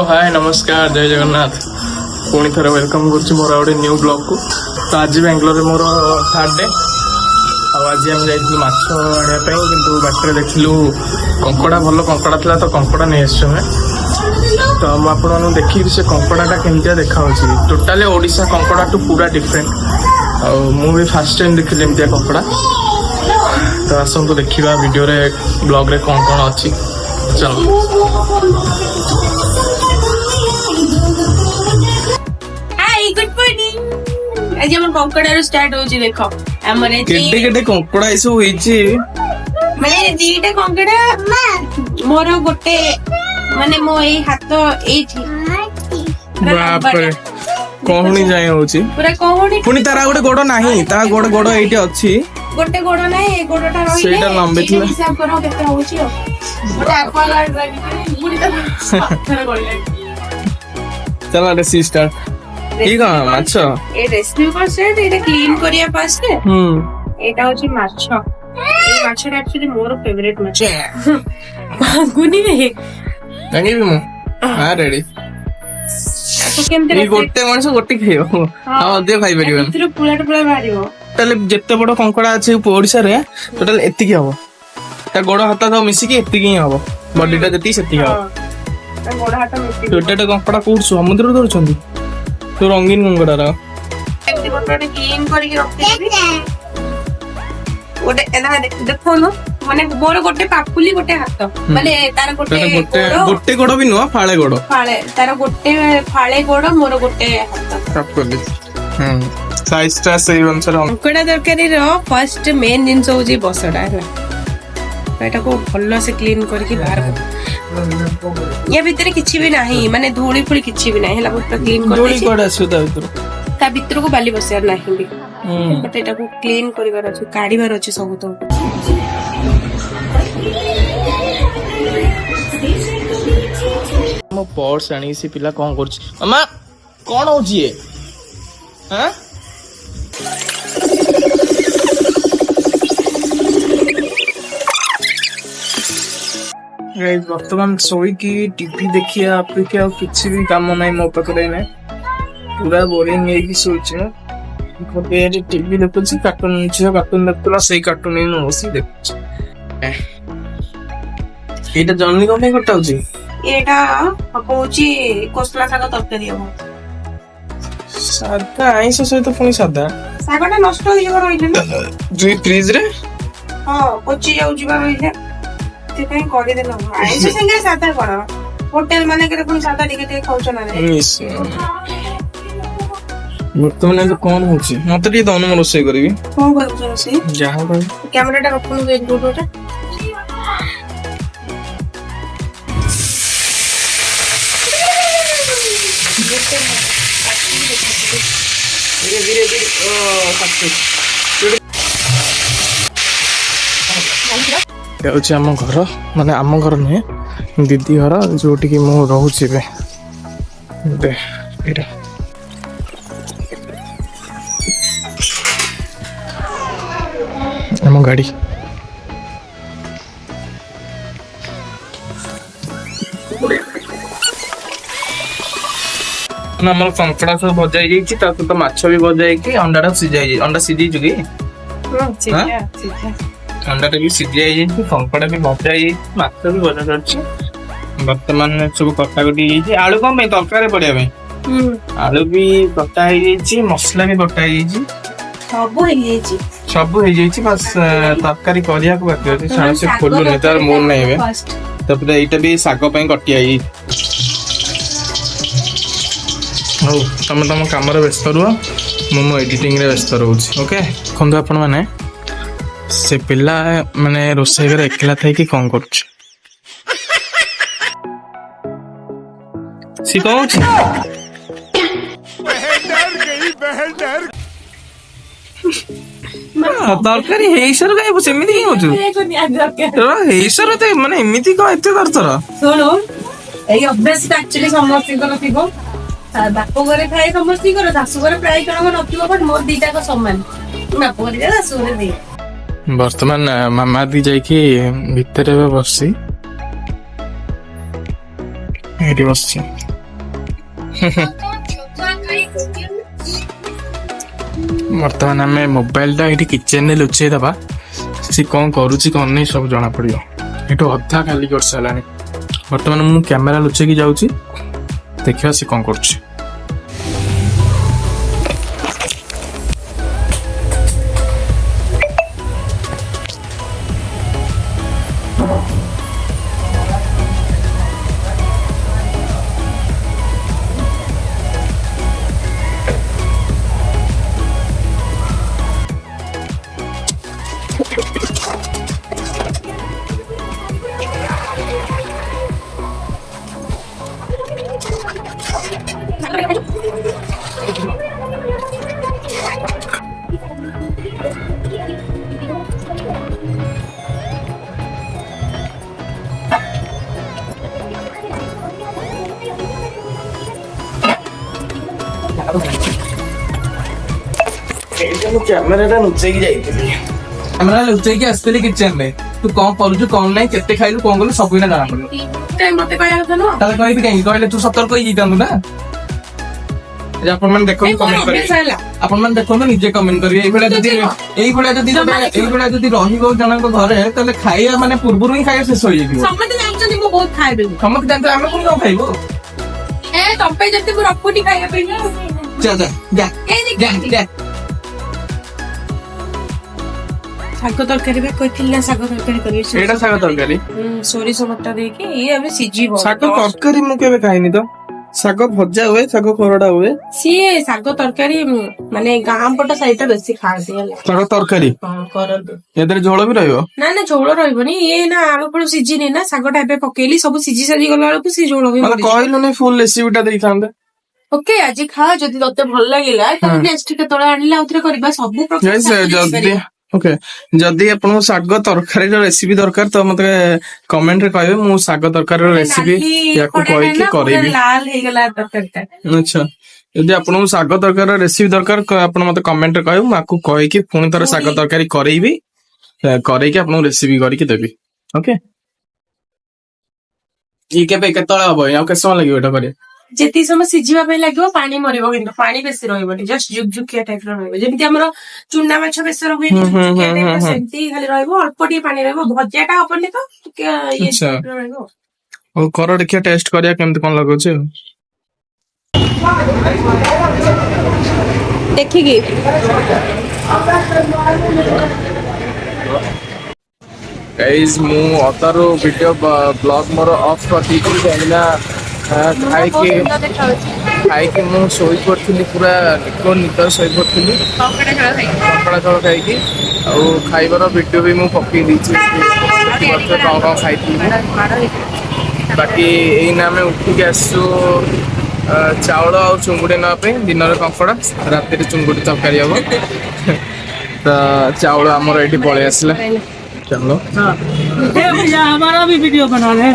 हाय नमस्कार जय जगन्नाथ पुणी थे वेलकम कर मोर गोटे न्यू ब्लॉग को। तो आज बेंगलोर मोर थर्ड डे आज आम जाइलु माछ आने कि बाटर देखिलु कंकड़ा भल कंकड़ा था तो कंकड़ा नहीं आस तो मुझे देखी से कंकड़ाटा केमती देखा टोटाली ओडिशा कंकड़ा टू पूरा डिफरेंट भी फास्ट टाइम देखिली एमती कंकड़ा। तो आसतु देखा वीडियो रे ब्लॉग रे कौन कौन अच्छी चलो। Good morning. आज हम कंकड़ा स्टार्ट होची देखो हमर केटे केटे कंकड़ा ऐसे होईची माने दीटा कंकड़ा मोर गोटे माने मो ए हाथ एठी बाप रे कोहणी जाय होची पूरा कोहणी पुनी तारा गोटे गोड़ नाही ता गोड़ गोड़ एठी अछि गोटे गोड़ नाही ए गोड़टा रहिले सेटा लंबे थिला हिसाब करो केते होची गोटे एक्वागार्ड लागी पुनी ता गोड़ चला रे सिस्टर ठीक है माछ ए रेस्क्यू करसेट एटा क्लीन करिया पास्ते एटा होची माछ ए माछटा एक्चुअली मोर फेवरेट माछ गुनी रे तांगे भी मु हां रेडी तो केमते ई गोटे मानस गोटे खाइयो हां दे खाइ परिबन इतरो पुलाट पुला भारियो ताले जत्ते बड़ कंकड़ा अछि ओडिसा रे टोटल एत्ती की हबो ता गोड़ हाथ तो मिसी की एत्ती की हबो बॉडीटा जति सेत्ती हबो ता गोड़ हाथ मिसी छोटे कंकड़ा कोड समुद्र धरछंदी तो रंगीन कंकड़ा रा एत्ती गोटे क्लीन करिके रखते गोटे एना देखो न माने मोर गोटे पापुली गोटे हाथ माने तार गोटे गोटे गोड़ भी नुआ फाळे गोड़ फाळे तार गोटे फाळे गोड़ मोर गोटे हाथ पापुली साइज टा सेही अनुसार कंकड़ा तरकारी रो फर्स्ट मेन जिंस होजी बसडा है एटा को भल्लो से क्लीन करके बाहर कर या भीतर किछि भी नाही माने धूली फुली किछि भी नाही हला पूरा क्लीन कर धूली कोड आसु ता भीतर को बाली बसियार नाही भी बट एटा को क्लीन करिवार अछि काढिवार अछि सब तो मो पर्स आनी से पिला कोन करछि मामा कोन होछि ए हां गाइस वर्तमान सोई की टीवी देखिया अपेक्षा किछि भी काम नाही मो पकड़े ने पूरा बोरिंग है कि सोच पे टीवी देखुछि कार्टून देखला सेही कार्टून इन ओसी देखुछि एटा जर्नी को नहीं कटाउछि एटा पकोछि कोसला साग तरकारी हो सादा आइस सहित पुनी सादा सागटा नष्ट होई जबर होइले जी फ्रिज रे हां कोची जाउ जिबा होइले ते कहीं कर देना आइस संगे सादा करा होटल माने के पुनी सादा टिके खाउछ ना रे वर्तमान कौन होची मत टी दन म रोसे करबी कोन करू रोसे जहां भाई कैमराटा रखनु एक फोटोटा धीरे धीरे ओ आम घर माने आम घर नुहे दीदी घर जोटी की मु रहूची बे दे एटा आम गाड़ी हमर कंकड़ा सब भजाई जाईची ता तो माछ भी भजाई कि अंडाटा सिजाई अंडा सिजी जुगी अंडाटा भी सिजाई जाईची कंकड़ा भी भजाई माछ भी भजा करछि वर्तमान सब कटा कटी जाईची आलू कम पे तरकारी पड़िया में आलू भी कटा हो जाईची मसला भी कटा हो जाईची सब हो जाईची बस तरकारी करिया को बाकी अछि सारा से खोलु नै तार मोर नै बे तब एटा भी साग पई कटिया आई हो तम काम व्यस्त रुह मो एडिटिंग रे व्यस्त रोच ओके देखो आपण माने से पिला माने रोसे घर एकला थाई कि कोन करछ सी कहउछ बहन डर तरकारी हेसर गाइबो सेमिति ही होछु तोरा हेसर ते माने एमिति को एते करतरा सुनो एई अभ्यास एक्चुअली समस्त को थिबो बापो घरे खाए समस्त को सासु घरे प्राय कण नथिबो बट मोर दीटा को समान बापो घरे सासु घरे दे वर्तमान मामा दी जाइकी भितर बसी एटी बस बर्तमान आम मोबाइल टा ये किचेन में लुचेई दबा सी कौन करुच्ची कौन नहीं सब जना पड़ो ये अधा खाली कर सारा बर्तमान मु कैमेरा लुचेकी जाऊँगी देखिए सी कौन करुच्ची कैमेरा लुचेकी जाइए कैमेरा लुचेकी आसली किचेन में तू कौन करू कौन ना केते खाइलु कौन कलु सब ना जाना पड़ो मते कहया था न ताले कहबी कहीं कहले तू सतर्क होई जीतंदु ना आपण मन देखो कमेंट करिए आपण मन देखो निजे कमेंट करिए एई भला जदी रहिबो जणक घरे ताले खाइया माने पूर्वरु ही खाइया शेष होई जेबो समते जानछन मु बहुत खाइबे समते जानते हम कोन न खाइबो ए तपे जति मु रखुटी खाइया पे जा जा जा जा जा ଶାଗ ତରକାରୀ ବି କହିଥିଲି ନା ଶାଗ ତରକାରୀ କରିବି ଏଇଟା ଶାଗ ତରକାରୀ ସୋରିଷ ବଟା ଦେଇକି ଇଏ ଏବେ ସିଝିବ ଶାଗ ତରକାରୀ ମୁଁ କେବେ ଖାଇନି ତ ଶାଗ ଭଜା ହୁଏ ଶାଗ ଖରଡା ହୁଏ ସିଏ ଶାଗ ତରକାରୀ ମାନେ ଗାଁ ପଟ ସାଇଡ ବେଶୀ ଖାଆନ୍ତି ହେଲା ଶାଗ ତରକାରୀ କରନ୍ତୁ ଏଥିରେ ଝୋଳ ବି ରହିବ ନା ନା ଝୋଳ ରହିବନି ଇଏ ନା ଆଳୁ ଫଳୁ ସିଝିନି ନା ଶାଗଟା ଏବେ ପକେଇଲି ସବୁ ସିଝି ସାରି ଗଲା ବେଳକୁ ସେ ଝୋଳ ବି କହିଲୁନି ଫୁଲ ରେସିପିଟା ଦେଇଥାନ୍ତେ ଓକେ ଆଜି ଖା ଯଦି ତତେ ଭଲ ଲାଗିଲା ତାହେଲେ ନେକ୍ସଟ କେତେବେଳେ ଆଣିଲେ ଆଉଥରେ କରିବା ସବୁ ପ୍ରକାର ओके जदि आपको साग तरकारी रेसिपी दरकार तो मत कमेंट रे कहबे मु साग तरकारी रेसिपी याको कहि के करेबी लाल हे गला तरकारीटा अच्छा यदि आपको साग तरकारी रेसिपी दरकार आपण मत कमेंट रे कहबे माको कहि के पुणी थोर साग तरकारी करेबी करे के आपन रेसिपी करि के देबी ओके ई केबे केतळ हबो या के समय लागियो एटा करे जेती समय सिझिबा पे लागो पानी मरिबो किंतु पानी बेसी रहइबोनी जस्ट जुकजुकिया टाइप रो रहइबो जेमिति हमरो चुन्ना माछ बेसी रहबे जुकजुकिया टाइप सेंती खाली रहइबो अल्प टी पानी रहइबो भजियाटा हबनी तो ये रहइबो ओ कर देखिया टेस्ट करिया केमति कोन लागो छै देखिगी गाइस मु अतारो वीडियो ब्लॉग मोर ऑफ कर दी काहिना खाई के मु सोई पड़थली पूरा निको नितर सोई पड़थली कपड़ा झोल खाई आउ खाइबार वीडियो भी मु पकई दीची कौन कौन खाई बाकी एना आम उठिक आसु चाउल आ चुंगुड़ी नापे दिन कंकड़ा रात चुंगुड़ी तरकारी हम तो चाउल आमर ये पलि आसला चलो हमारा भी वीडियो बना रहे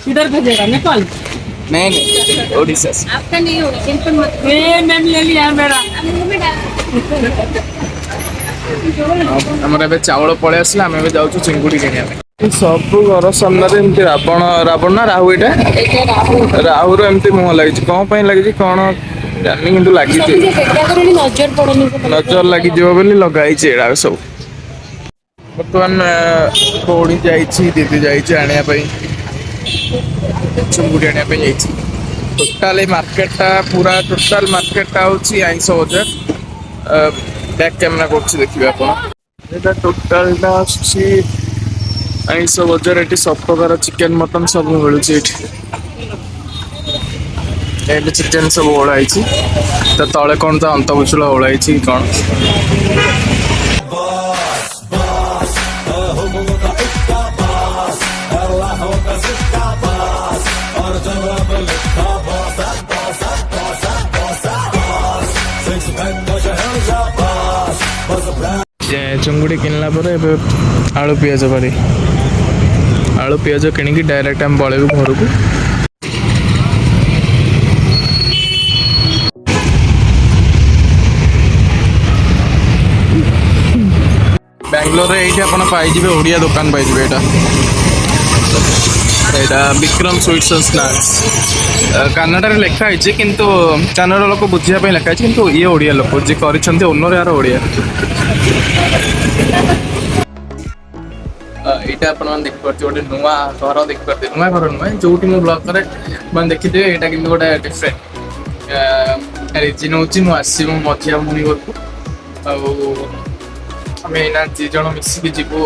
इधर भेजेगा नेपाल नहीं ओडिशा से आपका नहीं होगा सिंपल मत मैंने ले लिया मेरा हमारे चाउल पलि आसला आम जाऊँ चिंगुड़ी कि सब घर सामने रावण रावण ना राहु यहाँ राहुर एमती मुह लगी कौन लगी कौन जानी कि लगी नजर लगी लगाई सब बर्तमान भौणी दीदी जाने चुंगुड़ी आने टोटाल मार्केटा पूरा टोटाल मार्केटा हूँ आईंस बजार बैक कैमेरा कर देखिए आप टोटाल आईंस बजार ये सब प्रकार चिकेन मटन सब मिलूँ ये चिकेन सब ओढ़ाई तो तले कौन तो अंतपुचुला ओढ़ाई कौन चुंगुड़ी किनला आलू पियाज बारी आलू पियाज किणिकी डायरेक्ट आम पलैबू घर को ବାଙ୍ଗଲୋରରେ ଏଇଠି ଆପଣ ପାଇଯିବେ ଓଡ଼ିଆ ଦୋକାନ ପାଇଯିବେ ଏଇଟା ବିକ୍ରମ ସୁଇଟ୍ସ ଆଣ୍ଡ ସ୍ନାକ୍ସ। କାନାଡ଼ାରେ ଲେଖା ହେଇଛି କିନ୍ତୁ କାନାଡ଼ା ଲୋକ ବୁଝିବା ପାଇଁ ଲେଖା ହେଇଛି କିନ୍ତୁ ଇଏ ଓଡ଼ିଆ ଲୋକ ଯିଏ କରିଛନ୍ତି ଓନର ୟାର ଓଡ଼ିଆ। ଏଇଟା ଆପଣମାନେ ଦେଖିପାରୁଥିବେ ଗୋଟେ ନୂଆ ଘର ଦେଖିପାରୁଥିବେ, ନୂଆ ଘର ନୁହେଁ ଯୋଉଠି ମୁଁ ବ୍ଲଗ୍ କରେ ମାନେ ଦେଖିଥିବେ ଏଇଟା କିନ୍ତୁ ଗୋଟେ ଡିଫରେଣ୍ଟ ରିଜିନ୍ ହେଉଛି ମୁଁ ଆସିଛି ମୋ ମଝିଆ ଭଉଣୀ ଘରକୁ। ଆଉ ଆମେ ଏଇନା 2 ଜଣ ମିଶିକି ଯିବୁ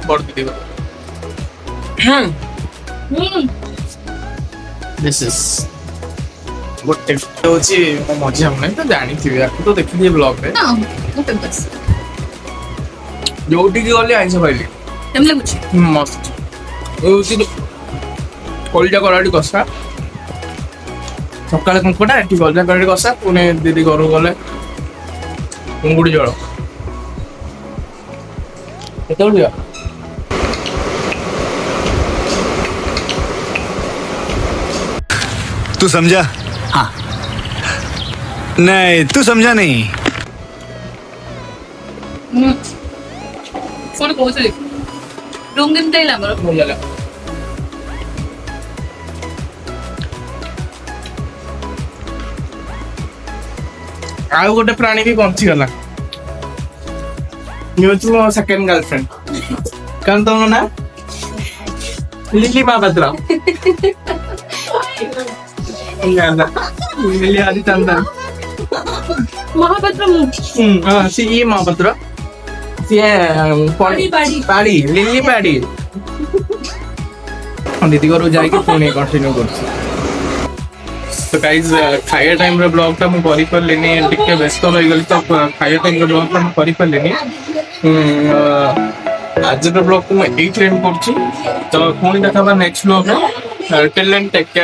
ବଡ଼ ଦିଦି ଘର। This is ଗୋଟେ ହେଉଛି ମୋ ମଝିଆ ଭଉଣୀ ତ ଜାଣିଥିବେ ଆକୁ ତ ଦେଖିଥିବେ ବ୍ଲଗ୍ରେ। ଯୋଉଠିକି ଗଲି ଆଇଁଷ ଖାଇଲି ମସ୍ତ ହେଉଛି କଲିଜା କରାଡ଼ି କଷା, ସକାଳେ କଙ୍କଡ଼ା ଏଠି କଲିଜା କରାଡ଼ି କଷା, ପୁଣି ଦିଦି ଘରକୁ ଗଲେ ଚିଙ୍ଗୁଡ଼ି ଝୋଳ। କେତେବେଳେ ଯିବା? तू समझा? हाँ। नहीं तू समझा नहीं। କଣ କହୁଥିଲି ରୁମ୍ କେମିତି ଲାଗିଲା ଆମର? ଭଲ ଲାଗିଲା। ଆଉ ଗୋଟେ ପ୍ରାଣୀ ବି ବଞ୍ଚିଗଲା, ଇଏ ହେଉଛି ମୋ ସେକେଣ୍ଡ ଗାର୍ଲଫ୍ରେଣ୍ଡ। କଣ ତମ ନା? ଲିଲି ମହାପାତ୍ର। ଲିଲି ଆଦି ଚନ୍ଦନ ମହାପାତ୍ର ସେ ଇଏ ମହାପାତ୍ର, ସିଏ ପାଡ଼ି ଲିଲି ପାଡ଼ି। ଦିଦି ଘରକୁ ଯାଇକି ପୁଣି କଣ୍ଟିନ୍ୟୁ କରୁଛି। ତ ଗାଇଜ୍ ଖାଇବା ଟାଇମ୍ର ବ୍ଲଗ୍ଟା ମୁଁ କରିପାରିଲିନି, ଟିକେ ବ୍ୟସ୍ତ ରହିଗଲି ତ ଖାଇବା ଟାଇମ୍ର ବ୍ଲଗ୍ଟା ମୁଁ କରିପାରିଲିନି। ଆଜିର ବ୍ଲଗ୍କୁ ମୁଁ ଏଇଠି ଏଣ୍ଡ କରୁଛି। ତ ପୁଣି ଦେଖା ହେବା ନେକ୍ସଟ ବ୍ଲଗ୍ରେ। Till then take care.